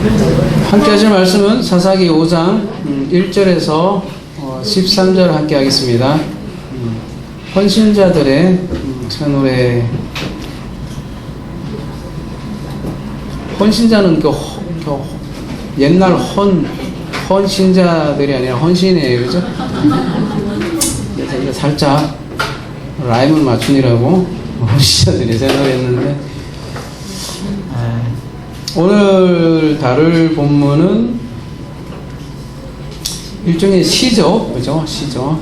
함께 하실 말씀은 사사기 5장 1절에서 13절 함께 하겠습니다. 헌신자들의 새 노래. 헌신자는 옛날 헌신자들이 아니라 헌신이에요, 그죠? 그래서 이제 살짝 라임을 맞추느라고 헌신자들이 새 노래 했는데, 오늘 다룰 본문은 일종의 시죠, 그죠? 시죠.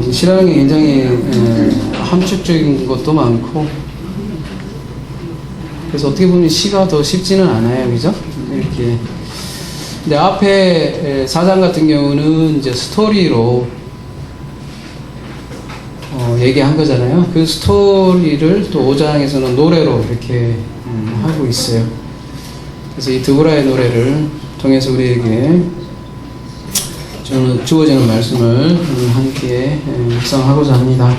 시라는 게 굉장히 함축적인 것도 많고, 그래서 어떻게 보면 시가 더 쉽지는 않아요, 그죠? 이렇게. 근데 앞에 4장 같은 경우는 이제 스토리로 얘기한 거잖아요. 그 스토리를 또 5장에서는 노래로 이렇게 하고 있어요. 그래서 이 드보라의 노래를 통해서 우리에게 저는 주어지는 말씀을 함께 묵상하고자 합니다.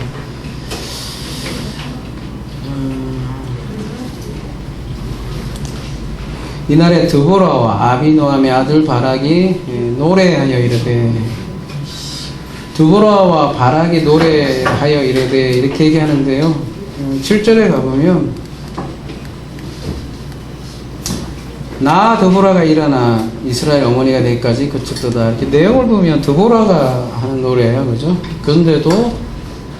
이날에 드보라와 아비노함의 아들 바락이 노래하여 이르되, 드보라와 바락이 노래하여 이르되 이렇게 얘기하는데요. 7절에 가보면 나 드보라가 일어나 이스라엘 어머니가 되기까지 그쳤도다. 이렇게 내용을 보면 드보라가 하는 노래예요, 그죠? 그런데도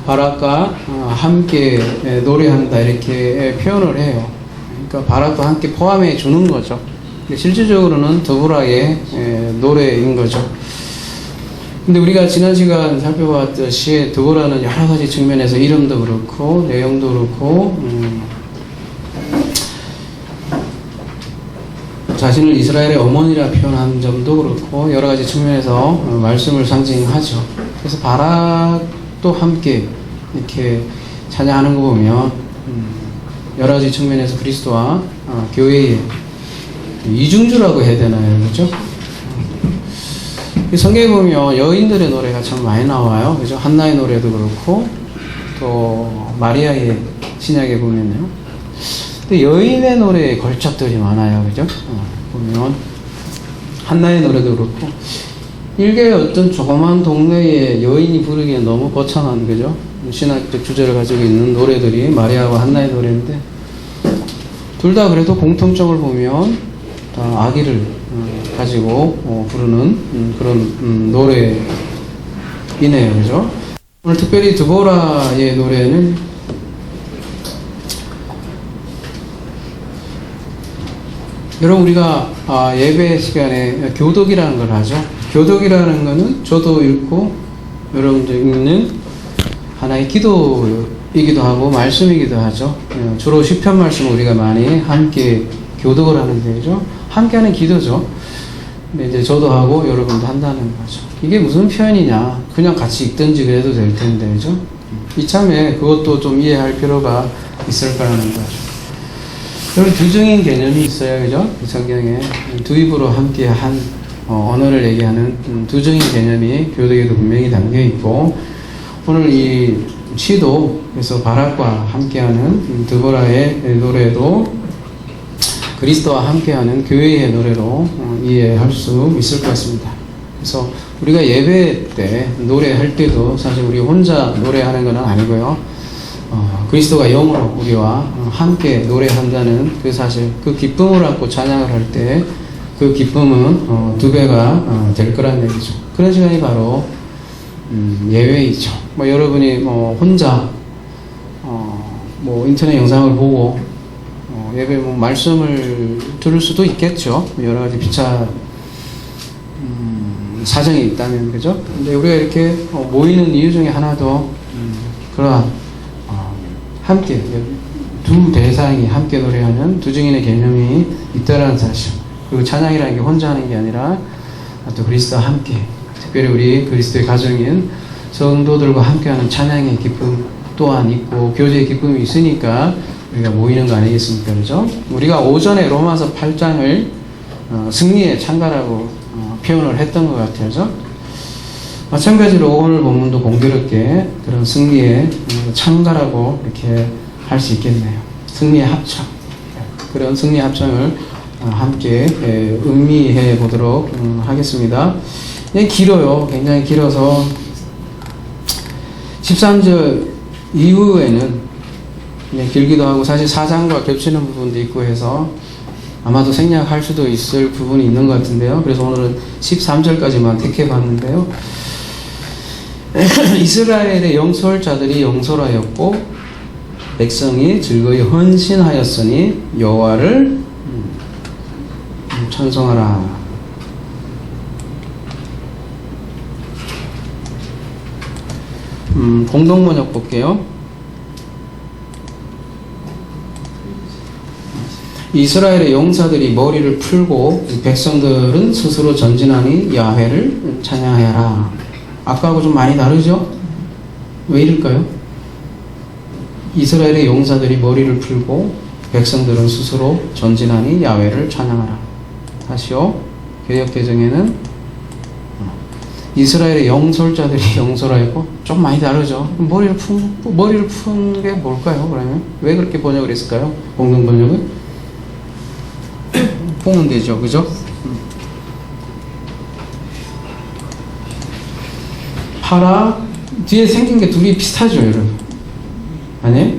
바락과 함께 노래한다 이렇게 표현을 해요. 그러니까 바락도 함께 포함해 주는 거죠. 근데 실질적으로는 드보라의 노래인 거죠. 근데 우리가 지난 시간 살펴봤듯이 드보라는 여러 가지 측면에서 이름도 그렇고 내용도 그렇고 자신을 이스라엘의 어머니라 표현한 점도 그렇고 여러 가지 측면에서 말씀을 상징하죠. 그래서 바락도 함께 이렇게 찬양하는 거 보면 여러 가지 측면에서 그리스도와 교회의 이중주라고 해야 되나요, 그렇죠? 성경에 보면 여인들의 노래가 참 많이 나와요, 그죠? 한나의 노래도 그렇고 또 마리아의 신약에 보면요. 근데 여인의 노래에 걸작들이 많아요, 그죠? 보면 한나의 노래도 그렇고 일개의 어떤 조그만 동네에 여인이 부르기엔 너무 거창한, 그죠? 신학적 주제를 가지고 있는 노래들이 마리아와 한나의 노래인데, 둘 다 그래도 공통점을 보면 다 아기를 가지고 부르는 그런 노래이네요, 그죠? 오늘 특별히 드보라의 노래는 여러분, 우리가 예배 시간에 교독이라는 걸 하죠. 교독이라는 거는 저도 읽고 여러분도 읽는 하나의 기도이기도 하고 말씀이기도 하죠. 주로 시편 말씀을 우리가 많이 함께 교독을 하는데, 그죠? 함께하는 기도죠. 근데 이제 저도 하고 여러분도 한다는 거죠. 이게 무슨 표현이냐? 그냥 같이 읽든지 그래도 될 텐데, 그죠? 이참에 그것도 좀 이해할 필요가 있을 거라는 거죠. 여러분, 두정인 개념이 있어요, 그죠? 성경에 두 입으로 함께 한 언어를 얘기하는 두정인 개념이 교독에도 분명히 담겨 있고, 오늘 이 시도 그래서 바락과 함께하는 드보라의 노래도 그리스도와 함께하는 교회의 노래로 이해할 수 있을 것 같습니다. 그래서 우리가 예배 때 노래할 때도 사실 우리 혼자 노래하는 건 아니고요. 그리스도가 영으로 우리와 함께 노래한다는 그 사실, 그 기쁨을 안고 찬양을 할 때 그 기쁨은 두 배가 될 거란 얘기죠. 그런 시간이 바로 예외이죠. 여러분이 혼자 인터넷 영상을 보고 예배 말씀을 들을 수도 있겠죠. 여러 가지 비차 사정이 있다면, 그죠? 근데 우리가 이렇게 모이는 이유 중에 하나도 그러한 함께 두 대상이 함께 노래하는 두 증인의 개념이 있다라는 사실. 그리고 찬양이라는 게 혼자 하는 게 아니라 또 그리스도와 함께, 특별히 우리 그리스도의 가정인 성도들과 함께하는 찬양의 기쁨 또한 있고 교제의 기쁨이 있으니까 우리가 모이는 거 아니겠습니까? 그죠? 우리가 오전에 로마서 8장을 승리의 창가라고 표현을 했던 것 같아요. 그죠? 마찬가지로 오늘 본문도 공교롭게 그런 승리의 창가라고 이렇게 할 수 있겠네요. 승리의 합창. 그런 승리의 합창을 함께 음미해 보도록 하겠습니다. 길어요. 굉장히 길어서 13절 이후에는 길기도 하고 사실 4장과 겹치는 부분도 있고 해서 아마도 생략할 수도 있을 부분이 있는 것 같은데요. 그래서 오늘은 13절까지만 택해 봤는데요. 이스라엘의 영솔자들이 영솔하였고 백성이 즐거이 헌신하였으니 여호와를 찬송하라. 공동번역 볼게요. 이스라엘의 용사들이 머리를 풀고 백성들은 스스로 전진하니 야훼를 찬양하여라. 아까하고 좀 많이 다르죠? 왜 이럴까요? 이스라엘의 용사들이 머리를 풀고 백성들은 스스로 전진하니 야훼를 찬양하라. 다시요. 개역개정에는 이스라엘의 영솔자들이 영솔하였고 좀 많이 다르죠. 머리를 푼 게 뭘까요? 그러면 왜 그렇게 번역을 했을까요? 공동 번역은 보면 되죠, 그죠? 파라 뒤에 생긴 게 둘이 비슷하죠, 여러분. 아니?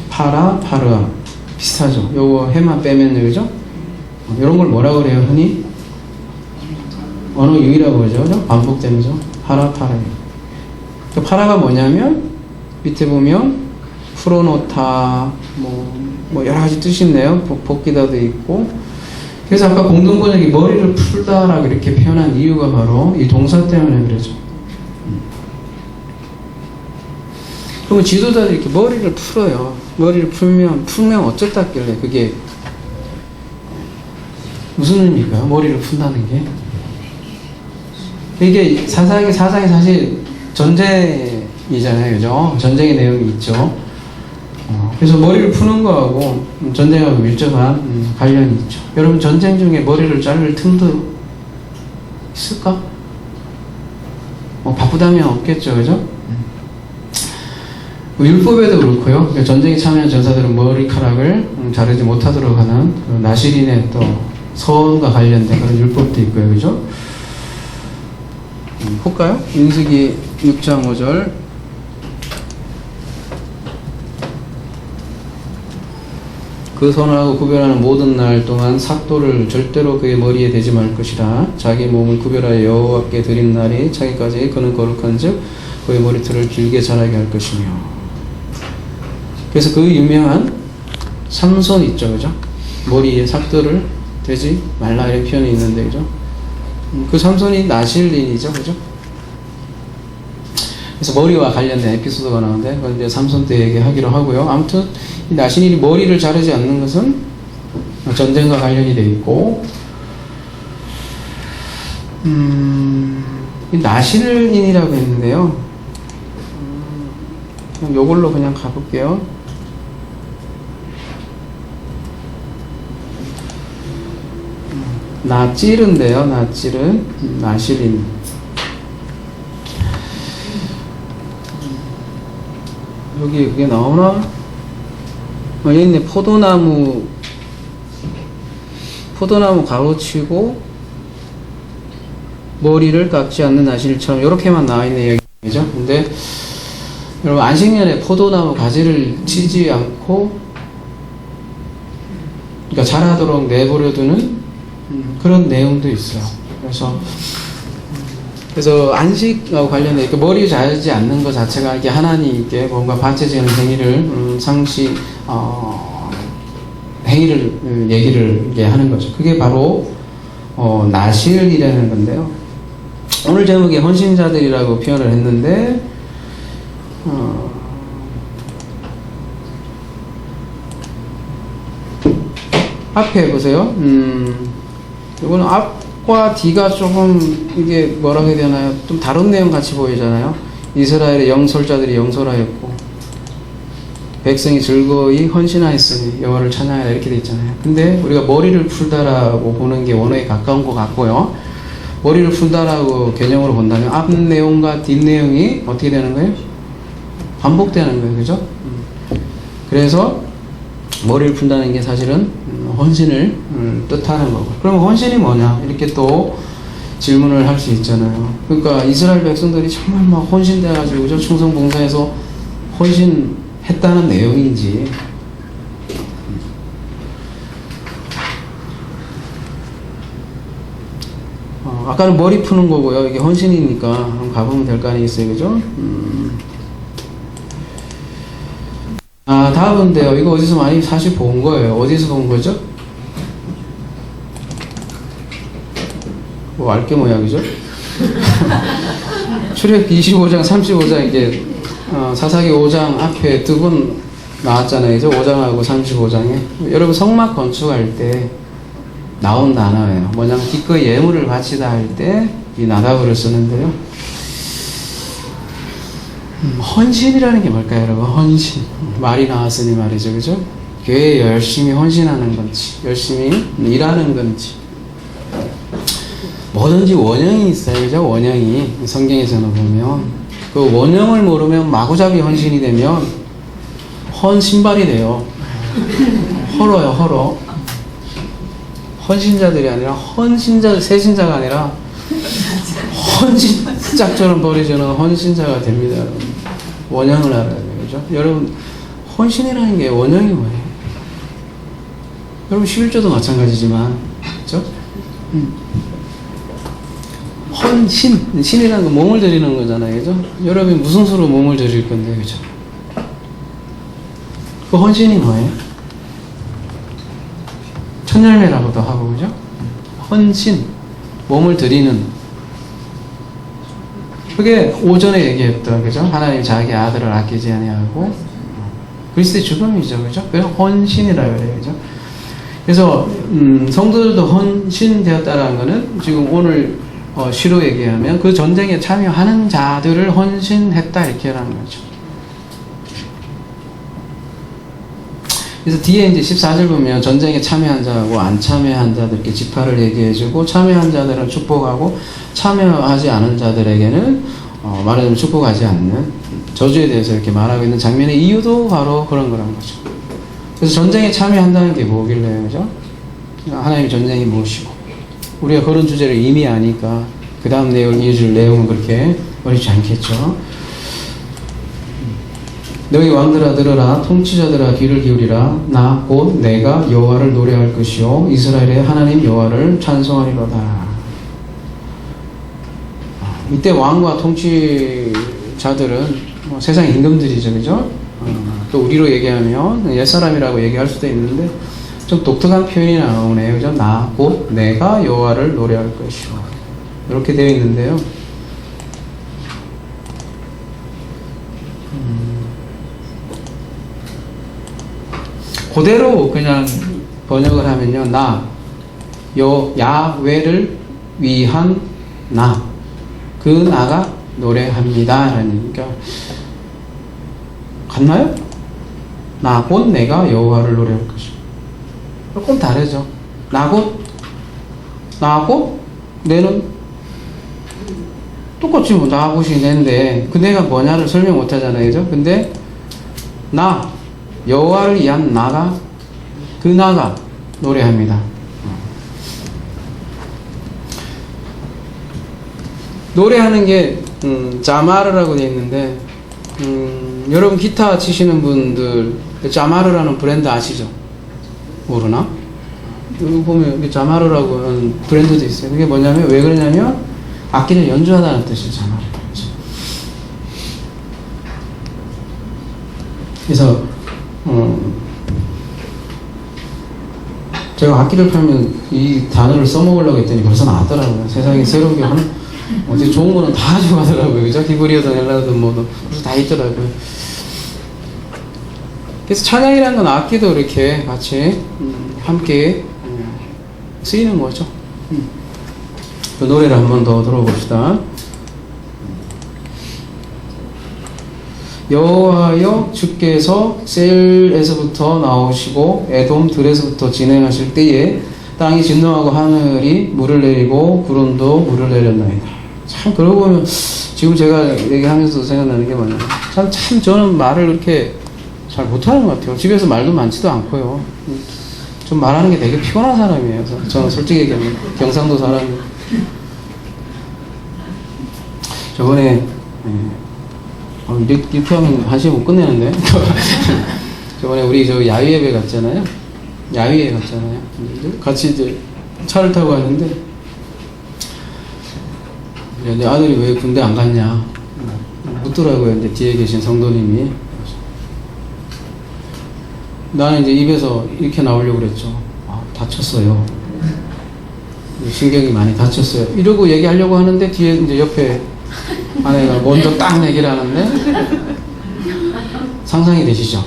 파르아 비슷하죠. 요거 해만 빼면요, 그죠? 이런 걸 뭐라 그래요, 흔히? 언어 유희라고 그러죠, 그죠? 반복되면서 파라. 그 파라가 뭐냐면 밑에 보면 풀어놓다, 뭐 여러 가지 뜻이 있네요. 복기다도 있고. 그래서 아까 공동번역이 머리를 풀다라고 이렇게 표현한 이유가 바로 이 동사 때문에 그러죠. 그러면 지도자들이 이렇게 머리를 풀어요. 머리를 풀면 어쨌다길래 그게 무슨 의미일까요? 머리를 푼다는 게. 이게 사상이 사실 전쟁이잖아요, 그죠? 전쟁의 내용이 있죠. 그래서 머리를 푸는 거하고 전쟁하고 밀접한 관련이 있죠. 여러분 전쟁 중에 머리를 자를 틈도 있을까? 바쁘다면 없겠죠, 그죠? 율법에도 그렇고요. 전쟁에 참여한 전사들은 머리카락을 자르지 못하도록 하는 나실인의 또 서원과 관련된 그런 율법도 있고요, 그죠? 볼까요? 민수기 6장 5절. 그 선하고 구별하는 모든 날 동안 삭도를 절대로 그의 머리에 대지 말 것이라. 자기 몸을 구별하여 여호와께 드린 날이 차기까지 그는 거룩한즉 그의 머리털을 길게 자라게 할 것이며. 그래서 그 유명한 삼손 있죠, 그죠? 머리에 삭도를 대지 말라 이런 표현이 있는데, 그죠? 그 삼손이 나실린이죠, 그죠? 그래서 머리와 관련된 에피소드가 나오는데 그건 이제 삼손 때 얘기하기로 하고요. 아무튼 이 나실린이 머리를 자르지 않는 것은 전쟁과 관련이 되어 있고, 이 나실린이라고 했는데요. 그냥 요걸로 그냥 가볼게요. 나찔은데요, 나찔은 나실린. 여기 그게 나오나? 여기 있네. 포도나무 가로치고 머리를 깎지 않는 나실처럼 이렇게만 나와 있는 얘기죠. 근데 여러분 안식년에 포도나무 가지를 치지 않고, 그러니까 자라도록 내버려두는 그런 내용도 있어요. 그래서 안식하고 관련된 이렇게 머리 자르지 않는 것 자체가 이게 하나님께 뭔가 바쳐지는 행위를 행위를 얘기를 이게 하는 거죠. 그게 바로 나실이라는 건데요. 오늘 제목에 헌신자들이라고 표현을 했는데 앞에 보세요. 이거는 앞과 뒤가 조금 이게 뭐라고 해야 되나요? 좀 다른 내용 같이 보이잖아요. 이스라엘의 영솔자들이 영솔하였고 백성이 즐거이 헌신하였으니 여호와를 찬양하라 이렇게 돼 있잖아요. 근데 우리가 머리를 풀다라고 보는 게 원어에 가까운 것 같고요. 머리를 풀다라고 개념으로 본다면 앞 내용과 뒷 내용이 어떻게 되는 거예요? 반복되는 거예요, 그죠? 그래서 머리를 푼다는 게 사실은 헌신을 뜻하는 거고. 그러면 헌신이 뭐냐? 이렇게 또 질문을 할 수 있잖아요. 그러니까 이스라엘 백성들이 정말 막 헌신돼가지고 저 충성봉사해서 헌신했다는 내용인지, 아까는 머리 푸는 거고요. 이게 헌신이니까 한번 가보면 될 거 아니겠어요, 그죠? 다음은데요. 이거 어디서 많이 사실 본 거예요. 어디서 본 거죠? 뭐 알게 뭐야, 그죠? 출애굽기 25장, 35장 이게 사사기 5장 앞에 두 번 나왔잖아요, 그죠? 5장하고 35장에. 여러분 성막 건축할 때 나온 단어예요. 뭐냐면 기꺼이 예물을 바치다 할 때 이 나다브를 쓰는데요. 헌신이라는 게 뭘까요, 여러분? 헌신. 말이 나왔으니 말이죠, 그죠? 교회에 열심히 헌신하는 건지, 열심히 일하는 건지. 뭐든지 원형이 있어요, 그죠? 원형이. 성경에서는 보면. 그 원형을 모르면 마구잡이 헌신이 되면 헌신발이 돼요. 헐어요, 헐어. 헌신자들이 아니라 세신자가 아니라 헌신짝처럼 버리지는 헌신자가 됩니다, 여러분. 원형을 알아야 돼요, 그죠? 여러분, 헌신이라는 게 원형이 뭐예요? 여러분, 11조도 마찬가지지만, 그죠? 헌신, 신이라는 건 몸을 드리는 거잖아요, 그죠? 여러분이 무슨 수로 몸을 드릴 건데, 그죠? 그 헌신이 뭐예요? 천열매라고도 하고, 그죠? 헌신, 몸을 드리는. 그게 오전에 얘기했던, 그죠? 하나님 자기 아들을 아끼지 아니하고 그리스도의 죽음이죠, 그죠? 그래서 헌신이라 그래요, 그죠? 그래서 성도들도 헌신되었다라는 거는 지금 오늘 시로 얘기하면 그 전쟁에 참여하는 자들을 헌신했다 이렇게 하는 거죠. 그래서 뒤에 이제 14절 보면 전쟁에 참여한 자하고 안 참여한 자들께 지파를 얘기해주고, 참여한 자들은 축복하고 참여하지 않은 자들에게는 말하자면 축복하지 않는 저주에 대해서 이렇게 말하고 있는 장면의 이유도 바로 그런 거란 거죠. 그래서 전쟁에 참여한다는 게 뭐길래, 그죠? 하나님의 전쟁이 무엇이고, 우리가 그런 주제를 이미 아니까 그 다음 내용, 이어질 내용은 그렇게 어렵지 않겠죠. 너희 왕들아 들으라, 통치자들아 귀를 기울이라. 나 곧 내가 여호와를 노래할 것이요 이스라엘의 하나님 여호와를 찬송하리로다. 이때 왕과 통치자들은 세상 임금들이죠, 그죠? 또 우리로 얘기하면 옛사람이라고 얘기할 수도 있는데 좀 독특한 표현이 나오네요, 그죠? 나 곧 내가 여호와를 노래할 것이요, 이렇게 되어 있는데요. 그대로 그냥 번역을 하면요, 야훼를 위한 그 나가 노래합니다 라니까 같나요? 나 곧 내가 여호와를 노래할 것이다. 조금 다르죠. 나 곧 내는 똑같이 뭐 나 곧이 내인데 그 내가 뭐냐를 설명 못 하잖아요, 그죠? 근데 여호와를 위한 그 나가 노래합니다. 노래하는 게 자마르라고 되어 있는데, 여러분 기타 치시는 분들 자마르라는 브랜드 아시죠? 모르나? 여기 보면 자마르라고 하는 브랜드도 있어요. 그게 뭐냐면, 왜 그러냐면 악기를 연주하다는 뜻이에요, 자마르. 그래서 제가 악기를 팔면 이 단어를 써먹으려고 했더니 벌써 나왔더라고요. 세상에 새로운 게 어디 좋은 거는 다 가져가더라고요, 그죠? 히브리어든 헬라어든 뭐든 벌써 다 있더라고요. 그래서 찬양이라는 건 악기도 이렇게 같이 함께 쓰이는 거죠. 그 노래를 한 번 더 들어봅시다. 여호와여, 주께서 셀에서부터 나오시고 에돔 들에서부터 진행하실 때에 땅이 진동하고 하늘이 물을 내리고 구름도 물을 내렸나이다. 참 그러고 보면 지금 제가 얘기하면서 생각나는 게 뭐냐면 참 저는 말을 이렇게 잘 못하는 것 같아요. 집에서 말도 많지도 않고요. 좀 말하는 게 되게 피곤한 사람이에요. 저는 솔직히 얘기하면 경상도 사람이. 저번에 이렇게 하면 한 시간 못 끝내는데. 저번에 우리 저 야외 예배 갔잖아요. 야외에 갔잖아요. 같이 이제 차를 타고 갔는데 내 아들이 왜 군대 안 갔냐 묻더라고요. 이제 뒤에 계신 성도님이. 나는 이제 입에서 이렇게 나오려고 그랬죠. 다쳤어요. 신경이 많이 다쳤어요. 이러고 얘기하려고 하는데 뒤에 이제 옆에 아내가 먼저 딱 얘기를 하는데 상상이 되시죠?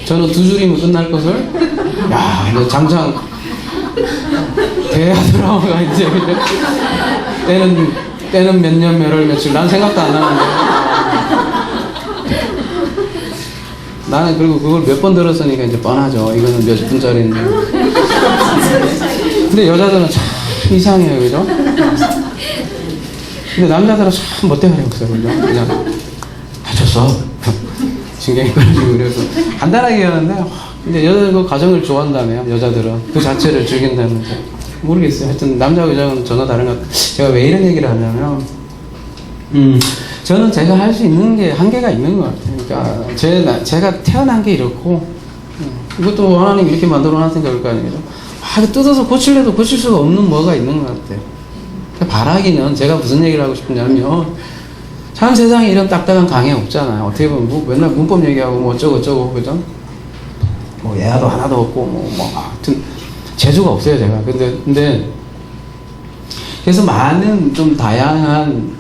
저는 두 줄이면 끝날 것을 이제 장장 대하 드라마가 이제 때는 몇 년 몇월 며칠 난 생각도 안 나는데 나는 그리고 그걸 몇 번 들었으니까 이제 뻔하죠. 이거는 몇 분짜리인데. 근데 여자들은 참 이상해요, 그죠? 근데 남자들은 참 멋대가리 없어요, 그죠? 그냥 다쳤어. 신경이 끌어지고 그래서 간단하게 하는데 근데 여자들은 그 가정을 좋아한다며요. 여자들은 그 자체를 즐긴다면서 모르겠어요. 하여튼 남자와 여자는 전혀 다른 것 같아요. 제가 왜 이런 얘기를 하냐면 저는 제가 할 수 있는 게 한계가 있는 것 같아요. 그러니까 제가 태어난 게 이렇고 이것도 하나님 이렇게 만들어 놨으니까 그럴 거 아니에요. 뜯어서 고칠래도 고칠 수가 없는 뭐가 있는 것 같아요. 바라기는 제가 무슨 얘기를 하고 싶냐면 참 세상에 이런 딱딱한 강의 없잖아요. 어떻게 보면 맨날 문법 얘기하고 뭐 어쩌고 그죠? 뭐 예화도 하나도 없고 하여튼 재주가 없어요 제가. 근데 그래서 많은 좀 다양한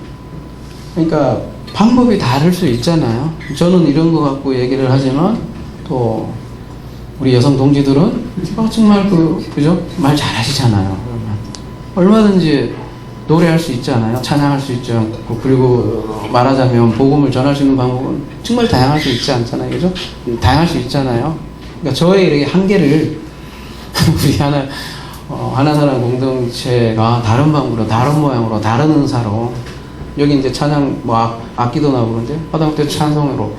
그러니까 방법이 다를 수 있잖아요. 저는 이런 거 갖고 얘기를 하지만 또 우리 여성 동지들은 정말 그죠? 말 잘하시잖아요. 얼마든지 노래할 수 있잖아요. 찬양할 수 있죠. 그리고 말하자면 복음을 전할 수 있는 방법은 정말 다양할 수 있지 않잖아요. 그죠? 다양할 수 있잖아요. 그러니까 저의 이렇게 한계를 우리 하나사랑 공동체가 다른 방법으로, 다른 모양으로, 다른 은사로 여기 이제 찬양 악기도 나오고 그런데 하다못해 찬송으로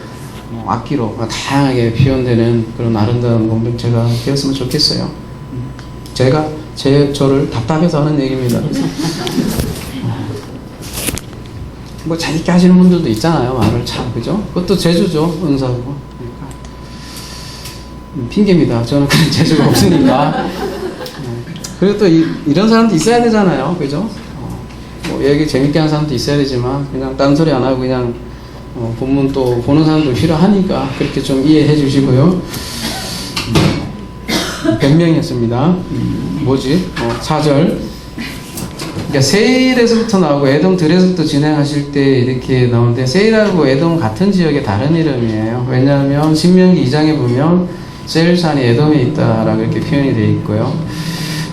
악기로 다양하게 표현되는 그런 아름다운 공동체가 되었으면 좋겠어요. 제가 저를 답답해서 하는 얘기입니다. 그래서 뭐 재밌게 하시는 분들도 있잖아요. 말을 참 그죠? 그것도 재주죠. 은사고. 그러니까 핑계입니다. 저는 그런 재주가 없으니까. 그리고 또 이런 사람도 있어야 되잖아요. 그죠? 뭐 얘기 재밌게 하는 사람도 있어야 되지만 그냥 딴소리 안 하고 그냥 본문 또 보는 사람도 필요하니까 그렇게 좀 이해해 주시고요. 변명이었습니다. 4절. 그러니까 세일에서부터 나오고 에돔 들에서부터 진행하실 때 이렇게 나오는데 세일하고 에돔 같은 지역의 다른 이름이에요. 왜냐하면 신명기 2장에 보면 세일산이 에돔에 있다라고 이렇게 표현이 되어 있고요.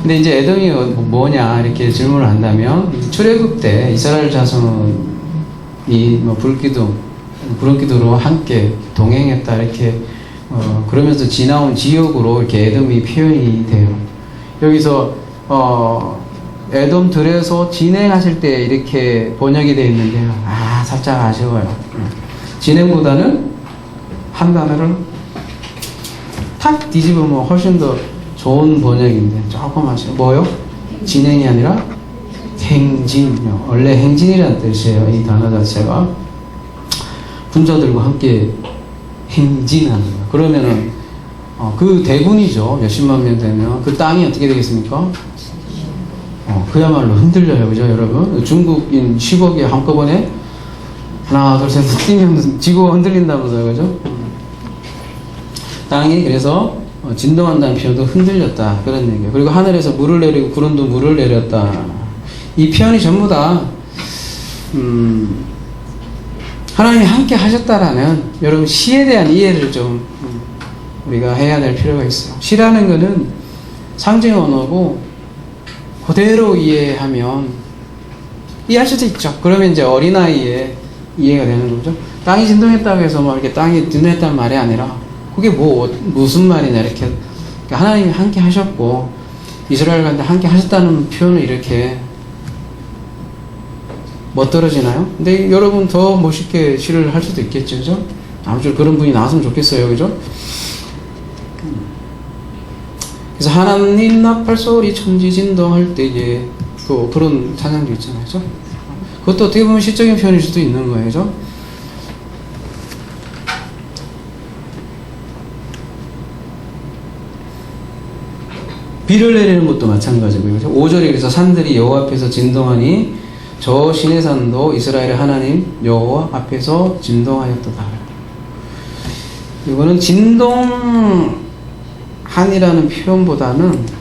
근데 이제 에돔이 뭐냐 이렇게 질문을 한다면 출애굽 때 이스라엘 자손이 구름기둥으로 함께 동행했다 이렇게 그러면서 지나온 지역으로 이렇게 에돔이 표현이 돼요. 여기서 에돔 들에서 진행하실 때 이렇게 번역이 되어 있는데요. 살짝 아쉬워요. 진행보다는 한 단어를 탁 뒤집으면 훨씬 더 좋은 번역인데 조금 아쉬워. 뭐요? 진행이 아니라 행진요. 원래 행진이라는 뜻이에요. 이 단어 자체가 군자들과 함께 행진하는 거예요. 그러면은 그 대군이죠. 몇십만 명 되면 그 땅이 어떻게 되겠습니까? 그야말로 흔들려요. 그죠 여러분? 중국인 10억이 한꺼번에 하나 둘 셋 뛰면 지구가 흔들린다면서요. 그죠? 땅이 그래서 진동한다는 표현도 흔들렸다 그런 얘기예요. 그리고 하늘에서 물을 내리고 구름도 물을 내렸다. 이 표현이 전부 다 하나님이 함께 하셨다라는 여러분 시에 대한 이해를 좀 우리가 해야 될 필요가 있어요. 시라는 거는 상징 언어고 그대로 이해하면 이해할 수도 있죠. 그러면 이제 어린아이의 이해가 되는 거죠. 땅이 진동했다고 해서 이렇게 땅이 진동했다는 말이 아니라 그게 무슨 말이냐 이렇게 그러니까 하나님이 함께 하셨고 이스라엘과 함께 하셨다는 표현을 이렇게 멋들어지나요? 근데 여러분 더 멋있게 시를 할 수도 있겠죠, 그죠? 아무쪼록 그런 분이 나왔으면 좋겠어요. 그죠? 그래서 하나님 나팔 소리 천지진동할 때에 또 그런 찬양도 있잖아요. 그죠? 그것도 어떻게 보면 시적인 표현일 수도 있는 거예요. 그죠? 비를 내리는 것도 마찬가지고요. 5절에 그래서 산들이 여호와 앞에서 진동하니 저 시내 산도 이스라엘의 하나님 여호와 앞에서 진동하였도다. 이거는 진동한이라는 표현보다는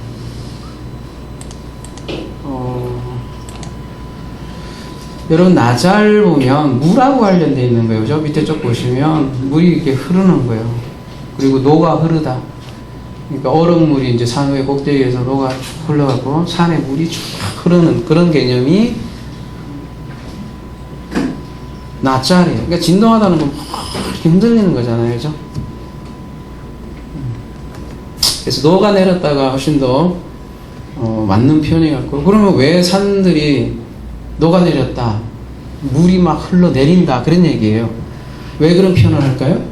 여러분 나잘 보면 물하고 관련되어 있는 거예요. 저 밑에 쪽 보시면 물이 이렇게 흐르는 거예요. 그리고 노가 흐르다. 그러니까 얼음물이 이제 산 위에 꼭대기에서 노가 쭉 흘러가고 산에 물이 쭉 흐르는 그런 개념이 나짤이에요. 그러니까 진동하다는 건 이렇게 흔들리는 거잖아요. 그죠? 그래서 노가 내렸다가 훨씬 더 맞는 표현이 같고, 그러면 왜 산들이 녹아내렸다, 물이 막 흘러내린다, 그런 얘기예요. 왜 그런 표현을 할까요?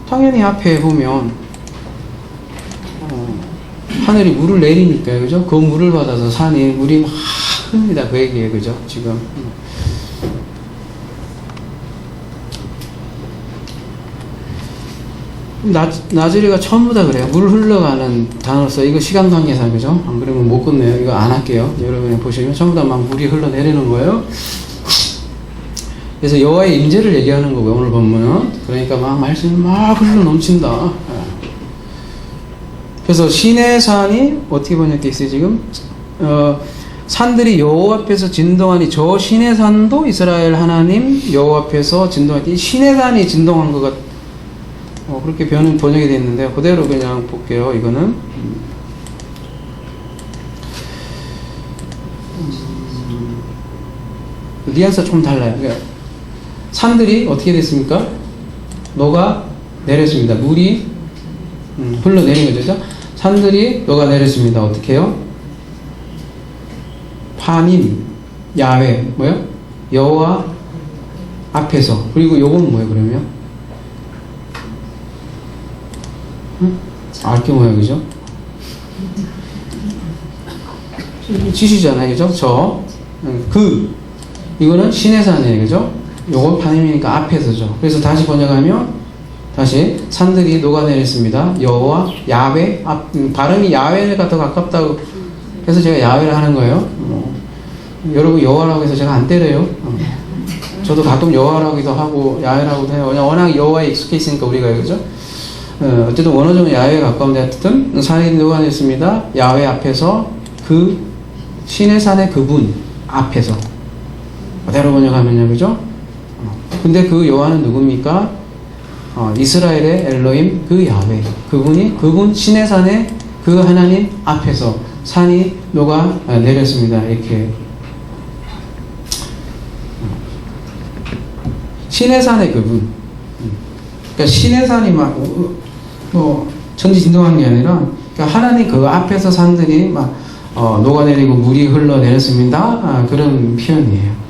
당연히 앞에 보면 하늘이 물을 내리니까요. 그죠? 그 물을 받아서 산이 물이 막 흐릅니다. 그 얘기예요. 그죠? 지금 나즈리가 전부 다 그래요. 물 흘러가는 단어로서 이거 시간 관계상, 그죠? 안 그러면 못 끝내요. 이거 안 할게요. 여러분이 보시면 전부 다 막 물이 흘러내리는 거예요. 그래서 여호와의 임재를 얘기하는 거고요. 오늘 본문은. 그러니까 막 말씀이 막 흘러 넘친다. 그래서 시내산이 어떻게 번역돼 있어요 지금? 산들이 여호와 앞에서 진동하니 저 시내산도 이스라엘 하나님 여호와 앞에서 진동하니, 시내산이 진동한 것 같아요. 그렇게 번역이 되어 있는데요. 그대로 그냥 볼게요. 이거는 뉘앙스가 좀 달라요. 그러니까 산들이 어떻게 됐습니까? 녹아 내렸습니다. 물이 흘러내린 거죠. 산들이 녹아 내렸습니다. 어떻게 해요? 파님 야훼 뭐요? 여호와 앞에서. 그리고 요건 뭐예요 그러면? 알게 뭐야, 그죠? 지시잖아요, 그죠? 이거는 시내산이에요, 그죠? 요건 파님이니까 앞에서죠. 그래서 다시 번역하면, 다시, 산들이 녹아내렸습니다. 여호와, 야훼, 발음이 야훼가 더 가깝다고 해서 제가 야훼를 하는 거예요. 여러분, 여호와라고 해서 제가 안 때려요. 저도 가끔 여호와라고도 하고, 야훼라고도 해요. 그냥 워낙 여호와에 익숙해 있으니까 우리가, 그죠? 어쨌든 원어적으로 야훼에 가까운데, 하여튼 산이 녹아냈습니다. 야훼 앞에서, 그 시내산의 그분 앞에서, 그대로 번역하면요, 그죠? 근데 그 여호와는 누굽니까? 이스라엘의 엘로힘 그 야훼, 그분 시내산의 그 하나님 앞에서 산이 녹아내렸습니다. 이렇게 시내산의 그분, 그러니까 시내산이 막 천지진동한 게 아니라, 그러니까 하나님 그 앞에서 산들이 막 녹아내리고 물이 흘러내렸습니다. 그런 표현이에요.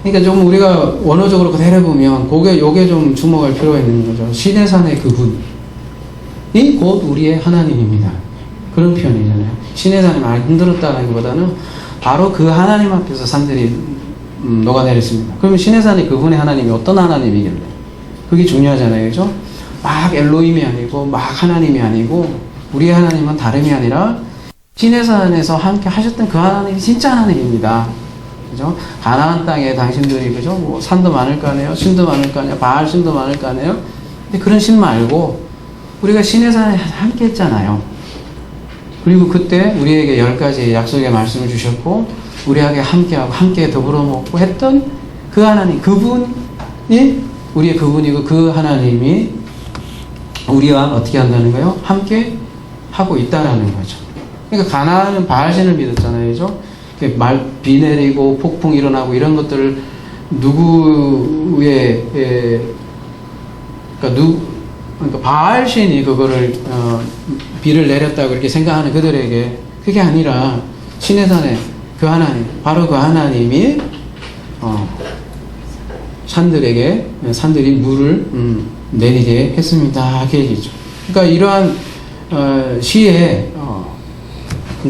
그러니까 좀 우리가 원어적으로 그대로 보면 요게 좀 주목할 필요가 있는 거죠. 시내산의 그분이 곧 우리의 하나님입니다. 그런 표현이잖아요. 시내산이 많이 흔들었다는 것보다는 바로 그 하나님 앞에서 산들이 녹아내렸습니다. 그러면 시내산의 그분의 하나님이 어떤 하나님이길래? 그게 중요하잖아요. 그죠? 막 엘로힘이 아니고 막 하나님이 아니고, 우리의 하나님은 다름이 아니라 시내산에서 함께 하셨던 그 하나님이 진짜 하나님입니다. 그죠? 가나안 땅에 당신들이, 그죠? 뭐 산도 많을 거 아니에요, 신도 많을 거 아니에요, 바알 신도 많을 거 아니에요. 근데 그런 신 말고 우리가 시내산에 함께 했잖아요. 그리고 그때 우리에게 10가지 약속의 말씀을 주셨고, 우리에게 함께하고 함께 더불어 먹고 했던 그 하나님, 그분이 우리의 그분이고, 그 하나님이 우리와 어떻게 한다는 거예요? 함께 하고 있다라는 거죠. 그러니까 가나안은 바알신을 믿었잖아요, 그죠? 비 내리고 폭풍 일어나고 이런 것들을 그러니까 바알신이 그거를 비를 내렸다고 그렇게 생각하는 그들에게, 그게 아니라 시내산의 그 하나님, 바로 그 하나님이 산들이 물을 내리게 했습니다. 그 얘기죠. 그러니까 이러한 시의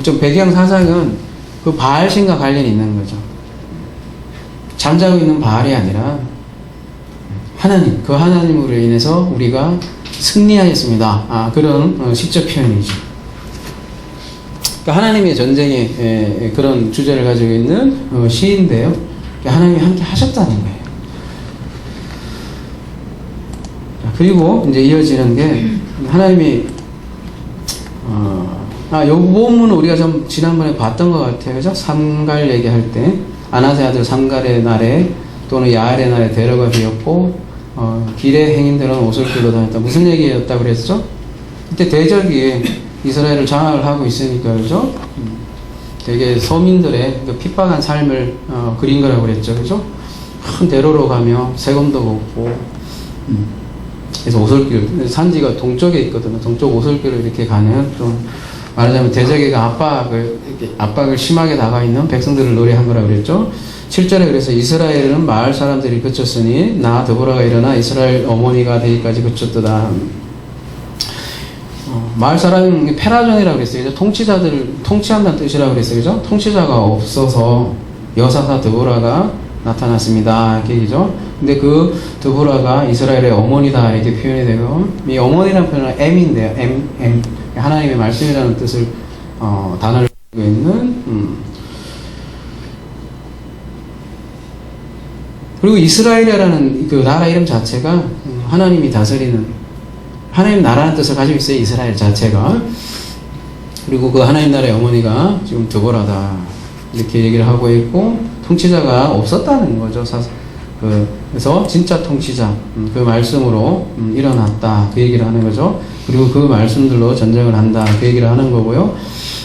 좀 배경 사상은 그 바알신과 관련이 있는 거죠. 잠자고 있는 바알이 아니라 하나님, 그 하나님으로 인해서 우리가 승리하였습니다. 그런 시적 표현이죠. 그러니까 하나님의 전쟁의 그런 주제를 가지고 있는 시인데요. 하나님이 함께 하셨다는 거예요. 그리고 이제 이어지는 게 하나님이 요 부분은 우리가 좀 지난번에 봤던 것 같아요. 그죠? 삼갈 얘기할 때 아나세 아들 삼갈의 날에 또는 야알의 날에 대로가 비었고 길의 행인들은 오솔길로 다녔다. 무슨 얘기였다고 그랬죠? 그때 대적이 이스라엘을 장악을 하고 있으니까 그죠? 되게 서민들의 그 핍박한 삶을 그린 거라고 그랬죠. 그죠? 큰 대로로 가며 세금도 걷고 그래서 오솔길, 산지가 동쪽에 있거든요. 동쪽 오솔길을 이렇게 가는 좀 말하자면 대적이가 압박을 심하게 나가 있는 백성들을 노래한 거라고 그랬죠. 7절에 그래서 이스라엘은 마을 사람들이 그쳤으니 나 드보라가 일어나 이스라엘 어머니가 되기까지 그쳤도다. 마을 사람이 페라존이라고 그랬어요. 그죠? 통치자들을 통치한다는 뜻이라고 그랬어요. 그죠? 통치자가 없어서 여사사 드보라가 나타났습니다. 이렇게 얘기죠. 근데 그 드보라가 이스라엘의 어머니다 이렇게 표현이 되고, 이 어머니라는 표현은 M인데요. M. 하나님의 말씀이라는 뜻을 단어를 가지고 있는 그리고 이스라엘이라는 그 나라 이름 자체가 하나님이 다스리는 하나님 나라는 뜻을 가지고 있어요. 이스라엘 자체가. 그리고 그 하나님 나라의 어머니가 지금 드보라다 이렇게 얘기를 하고 있고, 통치자가 없었다는 거죠. 그래서 진짜 통치자 그 말씀으로 일어났다 그 얘기를 하는 거죠. 그리고 그 말씀들로 전쟁을 한다 그 얘기를 하는 거고요.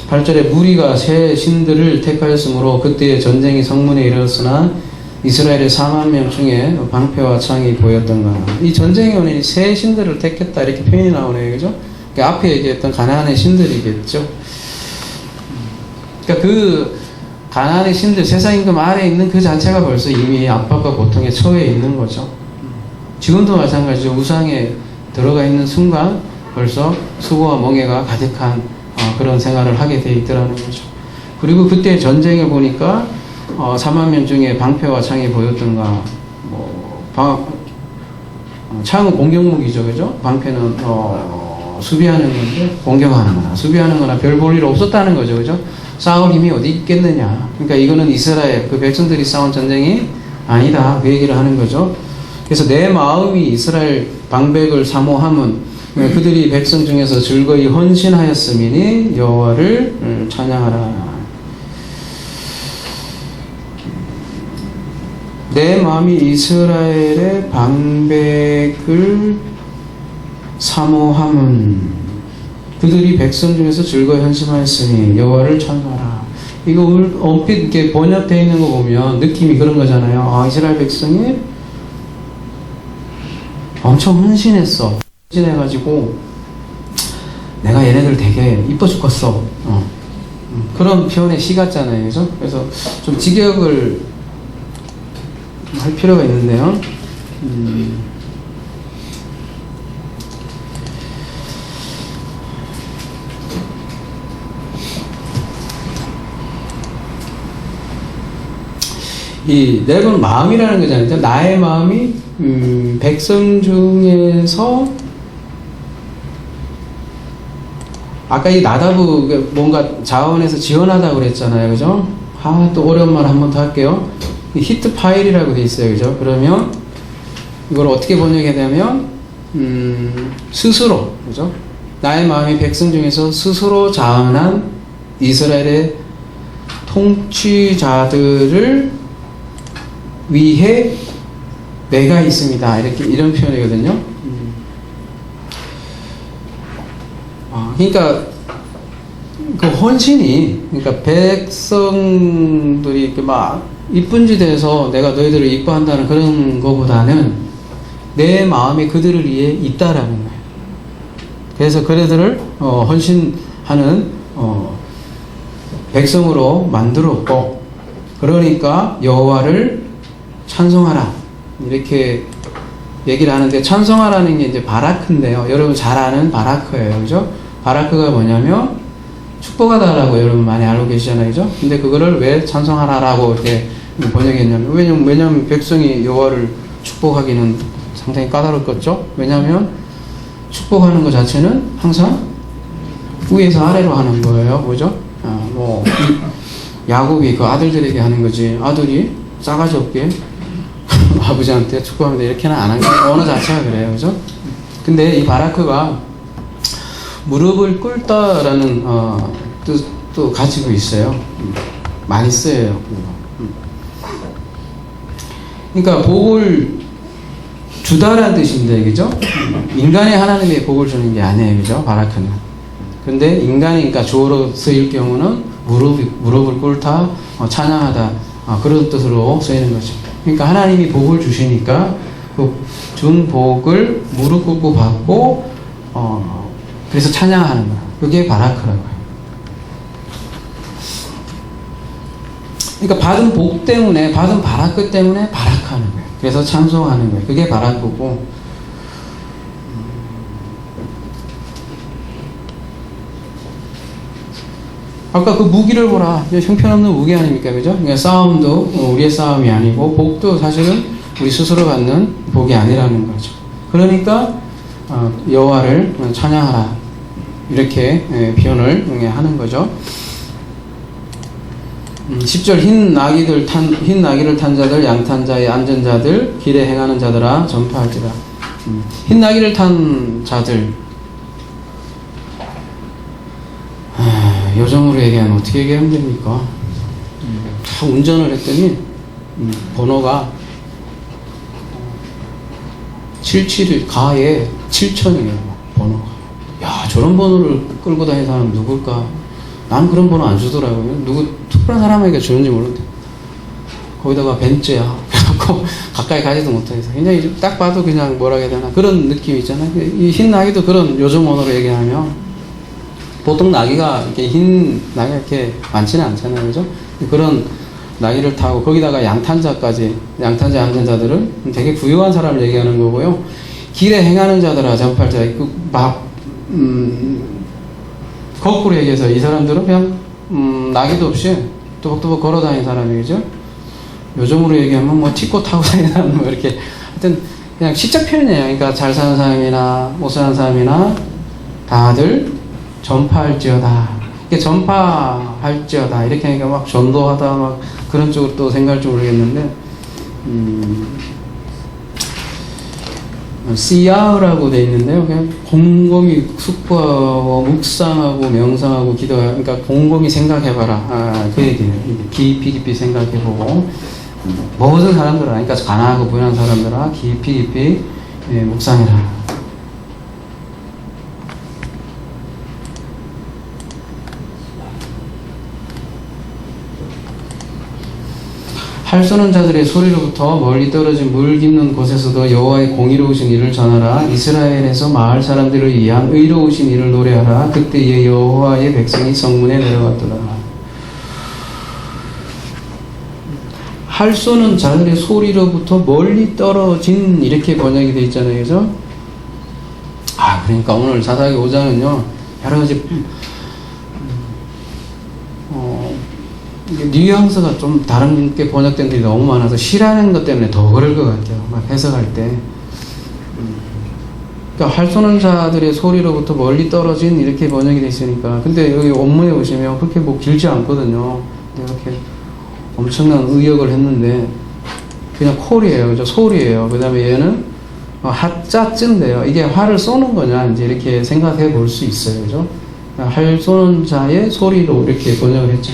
8절에 무리가 새 신들을 택하였으므로 그때의 전쟁이 성문에 이르렀으나 이스라엘의 4만 명 중에 방패와 창이 보였던가. 이 전쟁의 원인이 새 신들을 택했다 이렇게 표현이 나오네요. 그죠? 그러니까 앞에 얘기했던 가나안의 신들이겠죠. 그러니까 그 가나안의 신들, 세상 임금 아래에 있는 그 자체가 벌써 이미 압박과 고통에 처해 있는 거죠. 지금도 마찬가지죠. 우상에 들어가 있는 순간 벌써 수고와 멍해가 가득한 그런 생활을 하게 돼 있더라는 거죠. 그리고 그때 전쟁을 보니까 4만 명 중에 방패와 창이 보였던가. 창은 공격무기죠, 그죠? 방패는 수비하는 건데 공격하는 거나 수비하는 거나 별 볼 일 없었다는 거죠, 그죠? 싸울 힘이 어디 있겠느냐. 그러니까 이거는 이스라엘 그 백성들이 싸운 전쟁이 아니다 그 얘기를 하는 거죠. 그래서 내 마음이 이스라엘 방백을 사모함은 그들이 백성 중에서 즐거이 헌신하였음이니 여호와를 찬양하라. 내 마음이 이스라엘의 방백을 사모함은 그들이 백성 중에서 즐거이 헌신하였으니 여호와를 찬송하라. 이거 얼핏 이렇게 번역되어 있는 거 보면 느낌이 그런 거잖아요. 이스라엘 백성이 엄청 헌신했어. 헌신해가지고 내가 얘네들 되게 이뻐 죽겠어. 그런 표현의 시 같잖아요. 그죠? 그래서 좀 직역을 할 필요가 있는데요. 이 내분 마음이라는 거잖아요. 나의 마음이 백성 중에서 아까 이 나다브 뭔가 자원에서 지원하다고 그랬잖아요. 그죠? 또 어려운 말 한 번 더 할게요. 히트 파일이라고 돼 있어요. 그죠? 그러면 이걸 어떻게 번역해야 되냐면 스스로, 그죠? 나의 마음이 백성 중에서 스스로 자원한 이스라엘의 통치자들을 위해 내가 있습니다. 이런 표현이거든요. 그러니까 그 헌신이, 그러니까 백성들이 이렇게 막 이쁜 짓에서 내가 너희들을 이뻐한다는 그런 거보다는 내 마음이 그들을 위해 있다라는 거예요. 그래서 그들을 헌신하는 백성으로 만들었고, 그러니까 여호와를 찬송하라. 이렇게 얘기를 하는데, 찬송하라는 게 이제 바라크인데요. 여러분 잘 아는 바라크예요. 그죠? 바라크가 뭐냐면 축복하다라고 여러분 많이 알고 계시잖아요. 그죠? 근데 그거를 왜 찬송하라라고 이렇게 번역했냐면, 왜냐면 백성이 여호와를 축복하기는 상당히 까다롭겠죠? 왜냐면 축복하는 것 자체는 항상 위에서 아래로 하는 거예요. 그죠? 야곱이 그 아들들에게 하는 거지. 아들이 싸가지 없게 아버지한테 축복합니다 이렇게는 안 하는 거예요. 언어 자체가 그래요. 그죠? 근데 이 바라크가 무릎을 꿇다라는 뜻도 가지고 있어요. 많이 쓰여요. 그러니까 복을 주다라는 뜻인데, 그죠? 인간이 하나님의 복을 주는 게 아니에요. 그죠? 바라크는. 근데 인간이, 그러니까 주어로 쓰일 경우는 무릎을 꿇다, 찬양하다, 그런 뜻으로 쓰이는 거죠. 그러니까 하나님이 복을 주시니까 그 준 복을 무릎 꿇고 받고, 그래서 찬양하는 거야. 그게 바라크라고 해요. 그러니까 받은 복 때문에, 받은 바라크 때문에 바라크하는 거예요. 그래서 찬송하는 거예요. 그게 바라크고, 아까 그 무기를 보라. 형편없는 무기 아닙니까? 그죠? 그러니까 싸움도 우리의 싸움이 아니고, 복도 사실은 우리 스스로 받는 복이 아니라는 거죠. 그러니까 여호와를 찬양하라, 이렇게 표현을 하는 거죠. 10절 흰 나귀를 탄 자들, 양탄 자의 앉은 자들, 길에 행하는 자들아 전파할지라. 흰 나귀를 탄 자들, 요정으로 얘기하면 어떻게 얘기하면 됩니까? 운전을 했더니 번호가 77일 가에 7천이에요. 번호가. 야, 저런 번호를 끌고 다니는 사람 누굴까? 난 그런 번호 안 주더라고요. 누구 특별한 사람에게 주는지 모르는데, 거기다가 벤츠야. 그래갖고 가까이 가지도 못해서 굉장히 딱 봐도 그냥 뭐라 해야 되나 그런 느낌이 있잖아요. 이 흰 나귀도 그런 요즘 언어로 얘기하면, 보통 나귀가 이렇게 흰 나귀가 이렇게 많지는 않잖아요. 그죠? 그런 나귀를 타고 거기다가 양탄자까지, 양탄자에 앉은 자들은 되게 부유한 사람을 얘기하는 거고요. 길에 행하는 자들아 전파할지라. 거꾸로 얘기해서 이 사람들은 그냥 나귀도 없이 또박또박 걸어 다니는 사람이죠. 요즘으로 얘기하면 뭐 티코 타고 다니는 사람, 뭐 이렇게 하여튼 그냥 시적 표현이에요. 그러니까 잘 사는 사람이나 못 사는 사람이나 다들 전파할지어다. 이게 전파할지어다 이렇게 하니까 막 전도하다 막 그런 쪽으로 또 생각할지 모르겠는데, 시야라고 돼 있는데요. 그냥 곰곰이 숙고하고 묵상하고 명상하고 기도하고, 그러니까 곰곰이 생각해봐라. 그 얘기예요. 깊이 생각해보고, 모든 사람들아, 그러니까 가난하고 부유한 사람들아 깊이 묵상해라. 활 쏘는 자들의 소리로부터 멀리 떨어진 물 깊는 곳에서도 여호와의 공의로우신 일을 전하라. 이스라엘에서 마을 사람들을 위한 의로우신 일을 노래하라. 그때에 여호와의 백성이 성문에 내려갔더라. 활 쏘는 자들의 소리로부터 멀리 떨어진, 이렇게 번역이 되어 있잖아요. 그죠? 그러니까 오늘 사사기 5장은요 여러 가지 뉘앙스가 좀 다르게 번역된 게 너무 많아서 싫어하는 것 때문에 더 그럴 것 같아요. 막 해석할 때. 그러니까 활 쏘는 자들의 소리로부터 멀리 떨어진, 이렇게 번역이 되어 있으니까. 근데 여기 원문에 보시면 그렇게 뭐 길지 않거든요. 이렇게 엄청난 의역을 했는데 그냥 콜이에요. 그죠? 소리예요. 그 다음에 얘는 하자쯤인데요. 이게 활을 쏘는 거냐 이제 이렇게 생각해 볼 수 있어요. 그죠? 활 쏘는 자의 소리로 이렇게 번역을 했죠.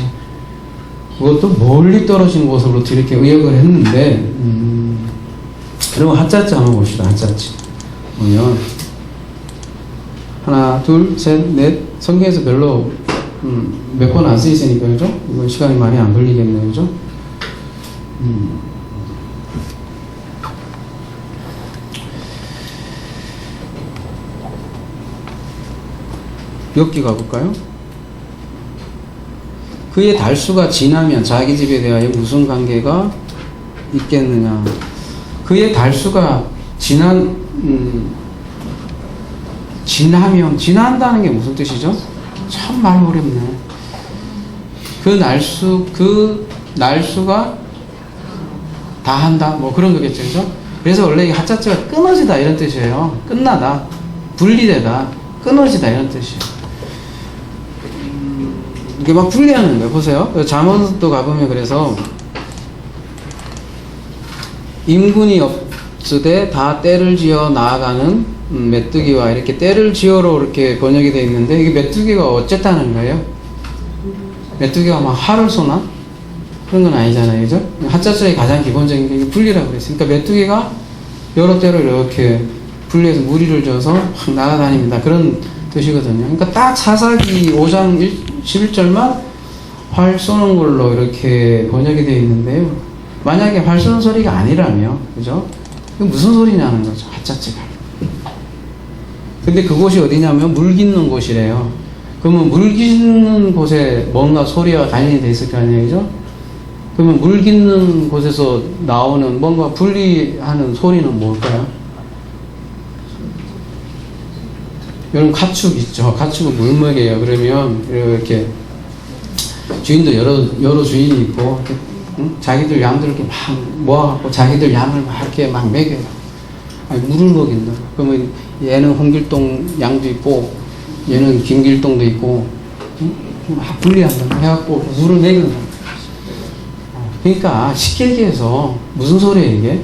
그것도 멀리 떨어진 곳으로부터 이렇게 의역을 했는데, 그리고 한자치 한번 봅시다. 한자치 보면 하나, 둘, 셋, 넷. 성경에서 별로 몇 번 안 쓰이니까, 그죠? 이건 시간이 많이 안 걸리겠네요. 그죠? 몇 개 가볼까요? 그의 달수가 지나면 자기 집에 대하여 무슨 관계가 있겠느냐. 그의 달수가 지나다는 게 무슨 뜻이죠? 참 말 어렵네. 그 날수가 다한다, 뭐 그런 거겠죠, 그죠? 그래서 원래 이 하자자가 끊어지다 이런 뜻이에요. 끝나다, 분리되다, 끊어지다 이런 뜻이에요. 이게 막 분리하는 거예요. 보세요. 잠언도 가보면 그래서 임군이 없으되 다 때를 지어 나아가는 메뚜기와 이렇게 때를 지어로 이렇게 번역이 되어 있는데, 이게 메뚜기가 어쨌다는 거예요? 메뚜기가 막 활을 쏘나? 그런 건 아니잖아요, 그죠? 하자자의 가장 기본적인 게 분리라고 그랬어요. 그러니까 메뚜기가 여러 때로 이렇게 분리해서 무리를 져서 확 날아다닙니다. 그런 뜻이거든요. 그러니까 딱 사사기 5장 11절만 활 쏘는 걸로 이렇게 번역이 되어 있는데요. 만약에 활 쏘는 소리가 아니라면, 그죠? 이게 무슨 소리냐는 거죠, 하자자가. 근데 그곳이 어디냐면 물 깃는 곳이래요. 그러면 물 깃는 곳에 뭔가 소리와 관련이 돼 있을 거 아니에요, 그죠? 그러면 물 깃는 곳에서 나오는 뭔가 분리하는 소리는 뭘까요? 여러분, 가축 있죠? 가축은 물 먹여요. 그러면 이렇게 주인도 여러 주인이 있고, 이렇게, 응? 자기들 양들 이렇게 막 모아갖고 자기들 양을 막 이렇게 막 먹여요. 아니, 물을 먹인다. 그러면 얘는 홍길동 양도 있고, 얘는 김길동도 있고, 응? 막 분리한다. 해갖고 물을 먹인다. 그러니까 쉽게 얘기해서 무슨 소리예요, 이게?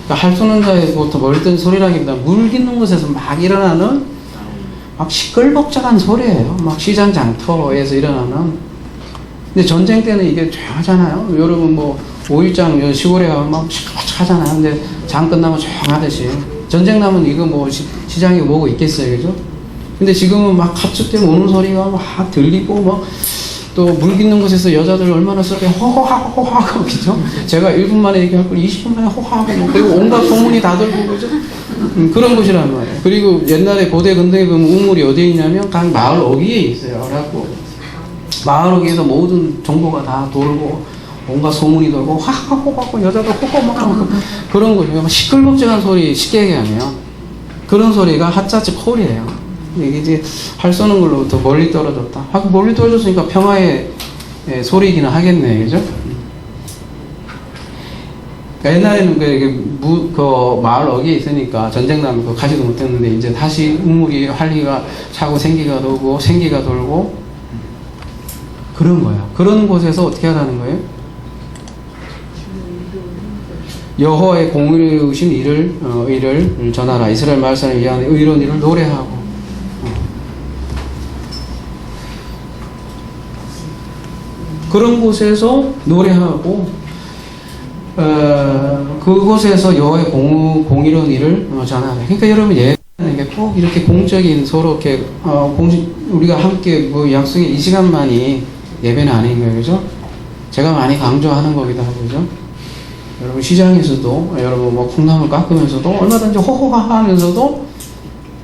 그러니까 할 쏘는 자에서부터 멀던 소리라기보다 물 깃는 곳에서 막 일어나는 막 시끌벅적한 소리예요. 막 시장 장터에서 일어나는. 근데 전쟁 때는 이게 조용하잖아요. 여러분 뭐 5일장 시골에 가면 막 시끌벅적하잖아요. 근데 장 끝나면 조용하듯이. 전쟁 나면 이거 뭐 시장에 뭐고 있겠어요, 그죠? 근데 지금은 막 가축 때문에 오는 소리가 막 들리고 막 또 물 깃는 곳에서 여자들 얼마나 썩게 호호하고 그죠? 제가 1분 만에 얘기할 걸 20분 만에 호호하고, 그리고 온갖 소문이 다 들고 그죠? 그런 곳이란 말이에요. 그리고 옛날에 고대 근대에 보면 우물이 어디에 있냐면 각 마을 어귀에 있어요. 그래갖고 마을 어귀에서 모든 정보가 다 돌고 온갖 소문이 돌고 호호하고 여자들 호호하고 그런 곳이에요. 시끌벅적한 소리, 쉽게 얘기하면 그런 소리가 하자지 콜이에요. 이게 이제 활 쏘는 걸로부터 멀리 떨어졌다. 하고 멀리 떨어졌으니까 평화의 소리이기는 하겠네, 그죠? 그러니까 옛날에는 그 마을 어귀에 있으니까 전쟁 나면 그거 가지도 못했는데, 이제 다시 우물이 활기가 차고 생기가 돌고 그런 거야. 그런 곳에서 어떻게 하라는 거예요? 여호와의 공의로우신 일을 전하라. 이스라엘 마을 사람을 위한 의로운 일을 노래하고. 그런 곳에서 노래하고, 그곳에서 여호와의 공의로운 일을 전하라. 그러니까 여러분, 예배는 게 꼭 이렇게 공적인 서로 이렇게 우리가 함께 뭐 약속의 이 시간만이 예배는 아닌 거예요, 그죠? 제가 많이 강조하는 거기도 하고, 그죠? 여러분 시장에서도 여러분 뭐 콩나물 깎으면서도 얼마든지 호호하 하면서도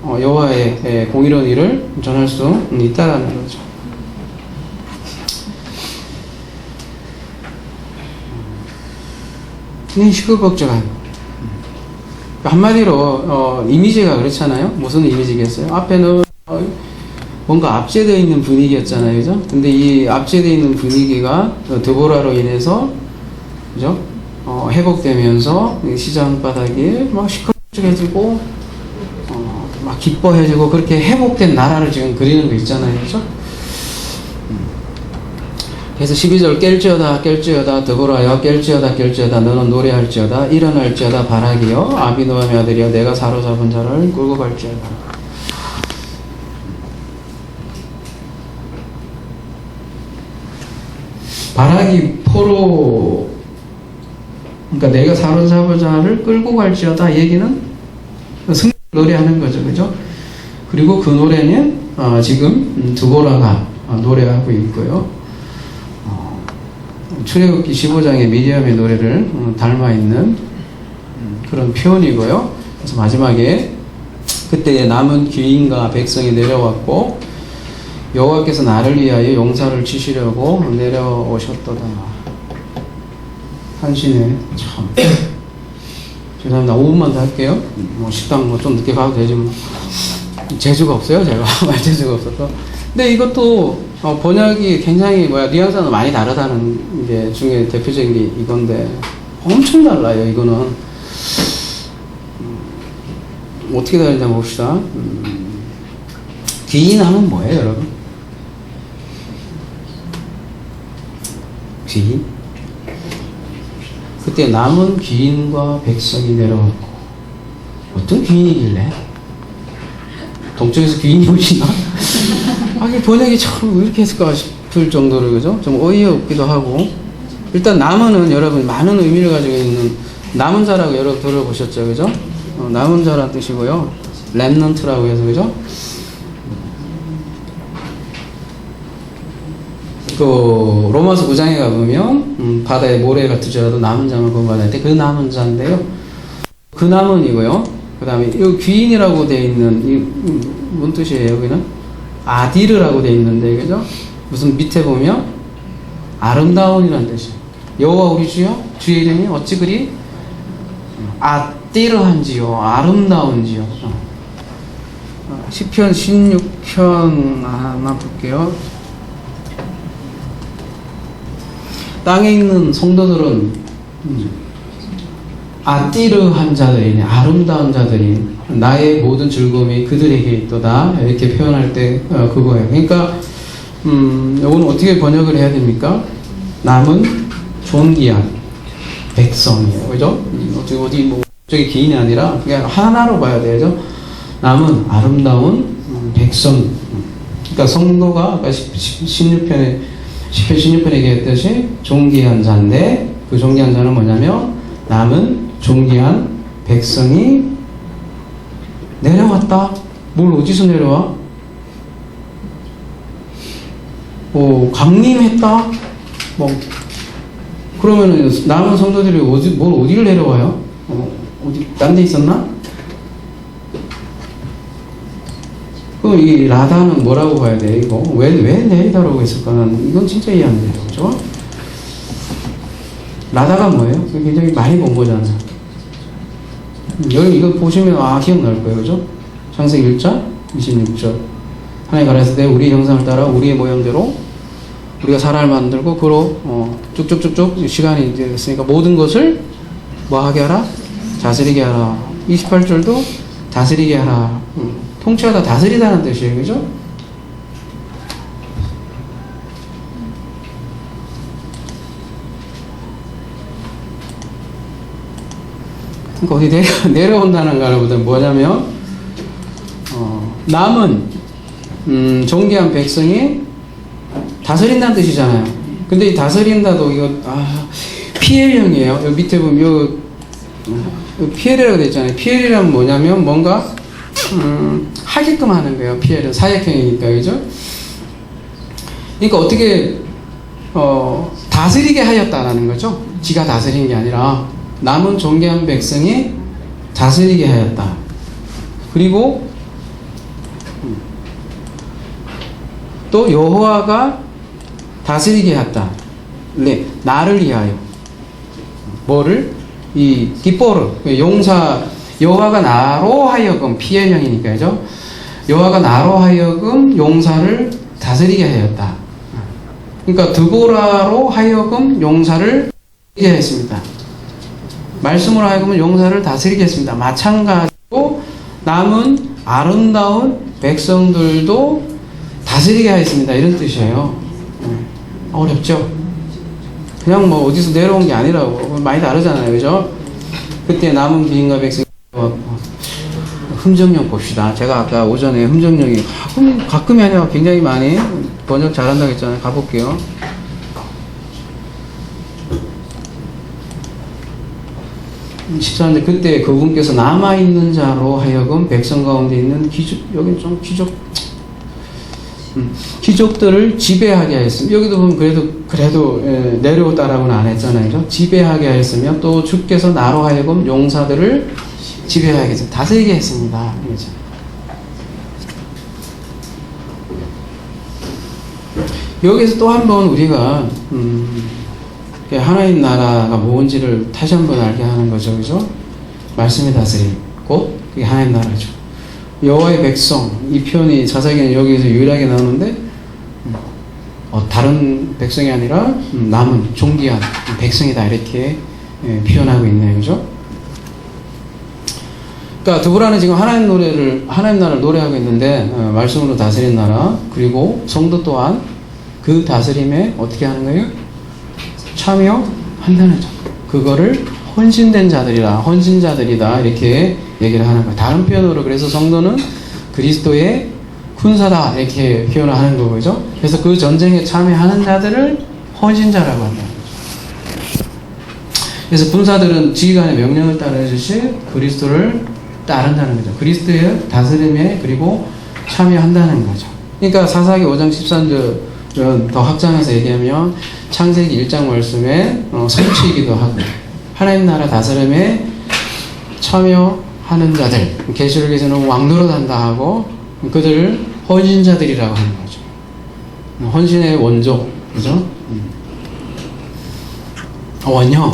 여호와의 공의로운 일을 전할 수 있다라는 거죠. 시끌벅적한. 한마디로 이미지가 그렇잖아요. 무슨 이미지겠어요? 앞에는 뭔가 압제되어 있는 분위기였잖아요, 그죠? 근데 이 압제되어 있는 분위기가 드보라로 인해서, 그죠? 회복되면서 시장 바닥이 막 시끌벅적해지고 막 기뻐해지고, 그렇게 회복된 나라를 지금 그리는 거 있잖아요, 그죠? 그래서 12절 깰지어다 드보라여 깰지어다 너는 노래할지어다 일어날지어다 바라기여 아비노함의 아들이여 내가 사로잡은 자를 끌고 갈지어다. 바라기 포로, 그러니까 내가 사로잡은 자를 끌고 갈지어다 얘기는 승리 노래하는 거죠, 그죠? 그리고 그 노래는 지금 드보라가 노래하고 있고요. 출애굽기 15장의 미디엄의 노래를 닮아있는 그런 표현이고요. 그래서 마지막에 그때 남은 귀인과 백성이 내려왔고 여호와께서 나를 위하여 용사를 치시려고 내려오셨도다. 한시네. 참. 죄송합니다. 5분만 더 할게요. 뭐 식당 뭐 좀 늦게 가도 되지 뭐. 재주가 없어요, 제가. 말 재주가 없어서. 근데 이것도 번역이 굉장히 뉘앙스는 많이 다르다는 게 중에 대표적인 게 이건데 엄청 달라요, 이거는. 어떻게 다른지 한번 봅시다. 귀인하면 뭐예요, 여러분? 귀인? 그때 남은 귀인과 백성이 내려왔고, 어떤 귀인이길래? 동쪽에서 귀인이 오시나? 이 번역이 참 왜 이렇게 했을까 싶을 정도로, 그죠? 좀 어이없기도 하고. 일단 남은은 여러분 많은 의미를 가지고 있는 남은 자라고 여러분 들어보셨죠, 그죠? 남은 자라는 뜻이고요. 렘넌트라고 해서, 그죠? 그 로마서 9장에 가보면 바다에 모래 같을지라도 남은 자만 구원받을 때 그 남은 자인데요. 그 남은이고요. 그 다음에 이 귀인이라고 되어 있는 이 뭔 뜻이에요? 여기는 아디르라고 되어 있는데, 그죠? 무슨 밑에 보면 아름다운이라는 뜻이에요. 여호와 우리 주여, 주의 이름이 어찌 그리 아띠르한지요, 아름다운지요. 시편 16편 하나 볼게요. 땅에 있는 성도들은 아띠르한 자들이니, 아름다운 자들이, 나의 모든 즐거움이 그들에게 있도다, 이렇게 표현할 때 그거예요. 그러니까 이거는 어떻게 번역을 해야 됩니까? 남은 존귀한 백성이에요, 그죠? 어디 뭐 저기 기인이 아니라 그냥 하나로 봐야 되죠. 남은 아름다운 백성. 그러니까 성도가 아까 16편 16편에 얘기했듯이 존귀한 자인데, 그 존귀한 자는 뭐냐면 남은 존귀한 백성이 내려왔다. 뭘 어디서 내려와? 강림했다. 뭐 그러면은 남은 성도들이 어디를 내려와요? 어디 딴 데 있었나? 그럼 이 라다는 뭐라고 봐야 돼? 이거 왜 내리다라고 했을까? 난 이건 진짜 이해 안 돼요, 그죠? 라다가 뭐예요? 굉장히 많이 본 거잖아요. 여기 이거 보시면 기억날 거예요, 그죠? 창세기 1장 26절. 하나님 가라사대 때 우리 형상을 따라 우리의 모양대로 우리가 사람을 만들고 그로 쭉쭉쭉쭉 시간이 이제 됐으니까 모든 것을 뭐 하게 하라? 다스리게 하라. 28절도 다스리게 하라. 통치하다, 다스리다는 뜻이에요, 그죠? 그러니까 어디 내려온다는 거는 뭐냐면 남은 존귀한 백성이 다스린다는 뜻이잖아요. 근데 이 다스린다도 이거 피엘형이에요. 여기 밑에 보면 피엘이라고 되어 있잖아요. 피엘이란 뭐냐면 뭔가 하게끔 하는 거예요. 피엘은 사역형이니까, 그죠? 그러니까 어떻게 다스리게 하였다라는 거죠. 지가 다스린 게 아니라 남은 존귀한 백성이 다스리게 하였다. 그리고 또 여호와가 다스리게 했다. 네, 나를 위하여. 뭐를? 이 기뻐르, 용사, 여호와가 나로 하여금, 피해명이니까, 그죠? 여호와가 나로 하여금 용사를 다스리게 하였다. 그러니까 드보라로 하여금 용사를 다스리게 했습니다. 말씀으로 하여금 용사를 다스리게 했습니다. 마찬가지로 남은 아름다운 백성들도 다스리게 하였습니다. 이런 뜻이에요. 어렵죠? 그냥 뭐 어디서 내려온 게 아니라고. 많이 다르잖아요, 그죠? 그때 남은 귀인과 백성, 흠정령 봅시다. 제가 아까 오전에 흠정령이 가끔이 아니라 굉장히 많이 번역 잘한다고 했잖아요. 가볼게요. 시사하는데 그때 그분께서 남아있는 자로 하여금 백성 가운데 있는 여긴 좀 귀족들을 지배하게 하였으며, 여기도 보면 그래도 내려오다라고는 안 했잖아요, 그죠? 지배하게 하였으며 또 주께서 나로 하여금 용사들을 지배하게 해서 다스리게 했습니다. 이거죠. 여기서 또 한 번 우리가 하나님 나라가 뭔지를 다시 한번 알게 하는 거죠. 그죠? 말씀이 다스림, 곧 그게 하나님 나라죠. 여호와의 백성, 이 표현이 자세히는 여기서 유일하게 나오는데 다른 백성이 아니라 남은 존귀한 백성이다 이렇게 표현하고 있네요. 그죠? 그러니까 드보라는 지금 하나님 나라를 노래하고 있는데 말씀으로 다스린 나라, 그리고 성도 또한 그 다스림에 어떻게 하는 거예요? 참여한다는 점. 그거를 헌신자들이다 이렇게 얘기를 하는 거예요. 다른 표현으로 그래서 성도는 그리스도의 군사다 이렇게 표현을 하는 거죠. 그래서 그 전쟁에 참여하는 자들을 헌신자라고 한다는 거죠. 그래서 군사들은 지휘관의 명령을 따르듯이 그리스도를 따른다는 거죠. 그리스도의 다스림에 그리고 참여한다는 거죠. 그러니까 사사기 5장 13절은 더 확장해서 얘기하면 창세기 1장 말씀의 성취이기도 하고 하나님 나라 다스림에 참여하는 자들, 계시록에서는 왕노릇한다 하고 그들을 헌신자들이라고 하는 거죠. 헌신의 원조, 그죠? 원형,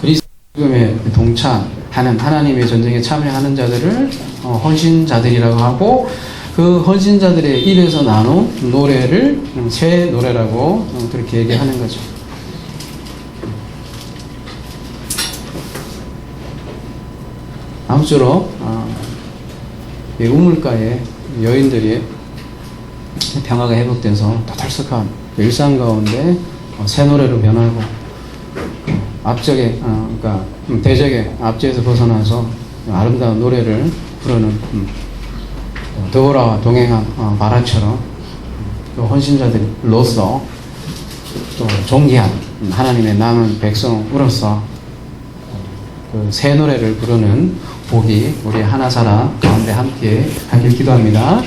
그리스도의 동참하는 하나님의 전쟁에 참여하는 자들을 헌신자들이라고 하고 그 헌신자들의 입에서 나눈 노래를 새 노래라고 그렇게 얘기하는 거죠. 아무쪼록 이 우물가에 여인들이 평화가 회복돼서 떠들썩한 일상 가운데 새 노래로 변하고 앞쪽에 그러니까 대적의 압제에서 벗어나서 아름다운 노래를 부르는 드보라와 동행한 바라처럼 또 헌신자들로서 또 존귀한 하나님의 남은 백성으로서 그 새 노래를 부르는 복이 우리 하나사랑 가운데 함께 하길 기도합니다.